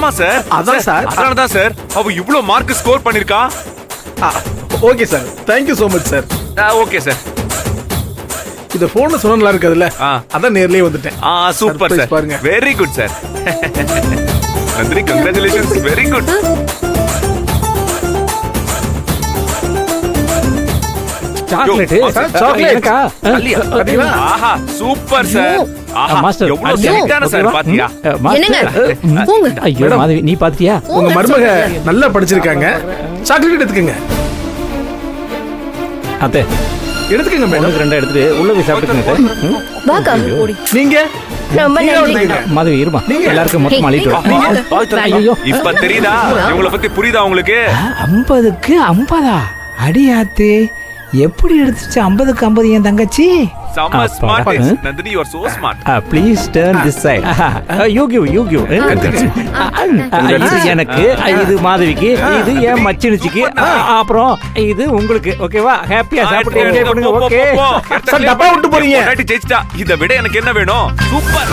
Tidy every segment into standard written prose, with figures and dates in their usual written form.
ஆமா சார். அதான் சார். அதனால தான் சார் அவ இவ்ளோ மார்க் ஸ்கோர் பண்ணிருக்கா. Okay sir, thank you so much sir. Okay sir. இந்த போன்ல சொன்னா நல்லா இருக்காதுல்ல, அதான் நேர்லயே வந்துட்டேன். சூப்பர் சார், பாருங்க. Very good sir. Nandini, congratulations, very good. Chocolate chocolate ஆஹா சூப்பர் சார். ஆஹா மாஸ்டர், எவ்வளவு ஸ்வீட்டான சார் பாத்தியா. ஐயோ மாதவி, நீ பாத்தியா? உங்க மருமக நல்லா படிச்சிருக்காங்க. சாக்லேட் எடுத்துக்கங்க. அத்தை எடுத்துக்கங்க மேடம். ரெண்டா எடுத்துட்டு உள்ள போய் சாப்பிட்டுக்கங்க. வாக்கா ஓடி. நீங்க ரொம்ப நன்றி. மாதவி இருமா, எல்லாருக்கும் மொத்தம் அள்ளிட்டு. ஐயோ இப்ப தெரியுதா இவங்கள பத்தி? புரியுதா உங்களுக்கு? 50க்கு 50 அடியாத்து எப்படி எடுத்துச்சு? 50க்கு 50 என் தங்கச்சி. செம்ம smart Nandini, you are so smart. Please turn this side. You give இது எனக்கு, இது மாதவிக்கு, இது என் மச்சினிச்சிக்கு, அப்புறம் இது உங்களுக்கு. ஓகேவா? ஹாப்பியா சாப்பிட்டு என்ஜாய் பண்ணுங்க. ஓகே சார், டப்பா விட்டு போறீங்க. பொண்டாட்டி ஜெயிச்சிட்டா. இத விட எனக்கு என்ன வேணும்? Super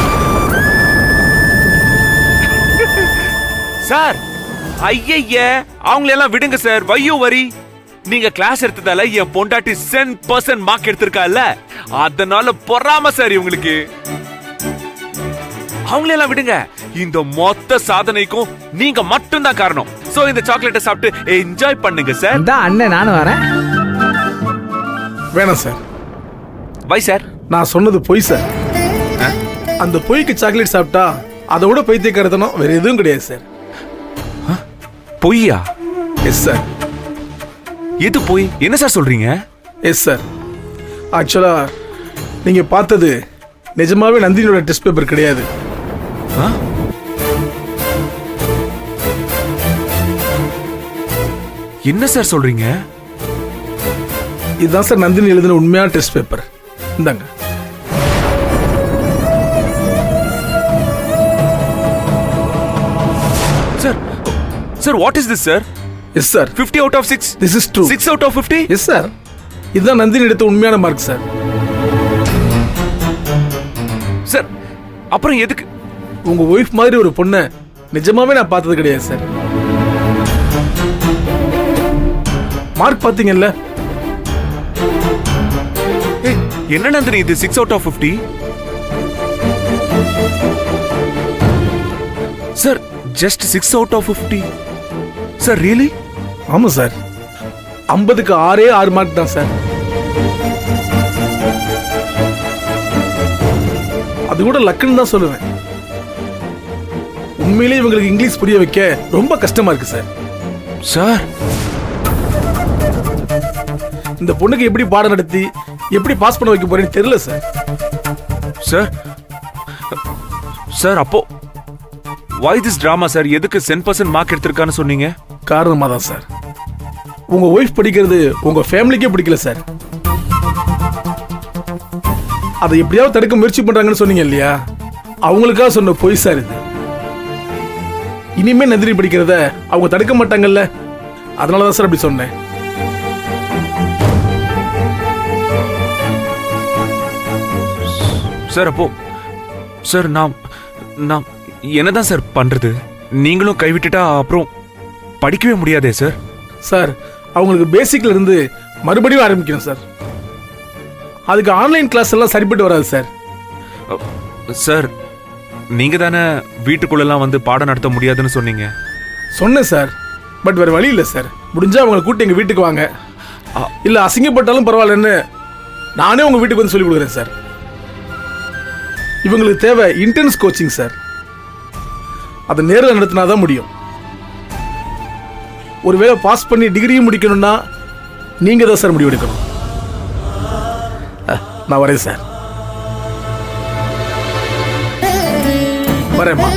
sir. ஐயய்ய, அவங்கள எல்லாம் விடுங்க சார். வையோ வரி. நீங்க கிளாஸ் எடுத்ததால என் பொண்டாட்டி 10% மார்க் எடுத்திருக்கால, அதனால பொறாம சார் இவங்களுக்கு. அவங்கள எல்லாம் விடுங்க. இந்த மொத்த சாதனைக்கும் நீங்க மட்டும் தான் காரணம். சோ இந்த சாக்லேட்டை சாப்பிட்டு என்ஜாய் பண்ணுங்க சார். இந்த அண்ணன் நானும் வரேன். வேணாம் சார். வை சார். நான் சொன்னது பொய் சார். அந்த பொய்க்கு சாக்லேட் சாப்பிட்டா அதை விட பைத்தியக்காரத்தனம் வேற எதுவும் கிடையாது சார். பொய்யா? Yes sir. எது போய்? என்ன சார் சொல்றீங்க? Yes sir. ஆக்சுவலா நீங்க பார்த்தது நிஜமாவே நந்தினியோட டெஸ்ட் பேப்பர் கிடையாது. என்ன சார் சொல்றீங்க? இதுதான் சார் நந்தினி எழுதின உண்மையான டெஸ்ட் பேப்பர். இந்தாங்க. Sir, sir what is this sir? Yes sir. 50 out of 6. This is true. 6 out of 50? Yes sir. இதுதான் நந்தினி எடுத்த உண்மையான மார்க் சார். சார், அப்புறம் எதுக்கு? உங்க ஒய்ஃப் மாதிரி ஒரு பொண்ணை நிஜமாவே நான் பார்த்தது கிடையாது சார். மார்க் பாத்தீங்கல்ல? என்ன நந்தினி இது 6 out of 50? Sir, just 6 out of 50. Sir, really? ஆமா சார். 50க்கு 6 மார்க் தான் சார். அது கூட லக்குன்னு தான் சொல்லுவேன். உண்மையிலேயே இவங்களுக்கு இங்கிலீஷ் புரிய வைக்க ரொம்ப கஷ்டமா இருக்கு சார். சார், இந்த பொண்ணுக்கு எப்படி பாடம் நடத்தி எப்படி பாஸ் பண்ண வைக்க போறேன்னு தெரியல சார். சார், சார் அப்போ why this drama சார்? எதுக்கு 10% மார்க் எடுத்திருக்கான்னு சொன்னீங்க? காரணமா தான் சார். உங்க ஒய்ஃப் படிக்கிறது உங்க ஃபேமிலிக்கே பிடிக்கல சார். அதை எப்படியாவது தடுக்க முயற்சி பண்றாங்கன்னு சொன்னீங்க இல்லையா? அவங்களுக்காக சொன்ன பொய் சார் இது. இனிமே நந்தினி படிக்கிறத அவங்க தடுக்க மாட்டாங்கல்ல, அதனாலதான் சார் அப்படி சொன்னேன். சார் அப்போ சார் நான் என்னதான் சார் பண்றது? நீங்களும் கைவிட்டுட்டா அப்புறம் படிக்கவே முடியாதே சார். சார், அவங்களுக்கு பேசிக்ல இருந்து மறுபடியும் ஆரம்பிக்கணும் சார். அதுக்கு ஆன்லைன் கிளாஸ் எல்லாம் சரிப்பட்டு வராது சார். சார், நீங்க தானே வீட்டுக்குள்ளெல்லாம் வந்து பாடம் நடத்த முடியாதுன்னு சொன்னீங்க. சொன்னேன் சார், பட் வேற வழி இல்லை சார். முடிஞ்சா அவங்களை கூட்டி எங்க வீட்டுக்கு வாங்க, இல்ல அசிங்கப்பட்டாலும் பரவாயில்லன்னு நானே உங்க வீட்டுக்கு வந்து சொல்லி கொடுக்குறேன் சார். இவங்களுக்கு தேவை இன்டென்ஸ் கோச்சிங் சார். அதை நேரில் நடத்தினாதான் முடியும். ஒருவேளை பாஸ் பண்ணி டிகிரியும் முடிக்கணும்னா நீங்க தான் சார் முடிவு எடுக்கணும். நான் வரேன் சார். வரேம்மா.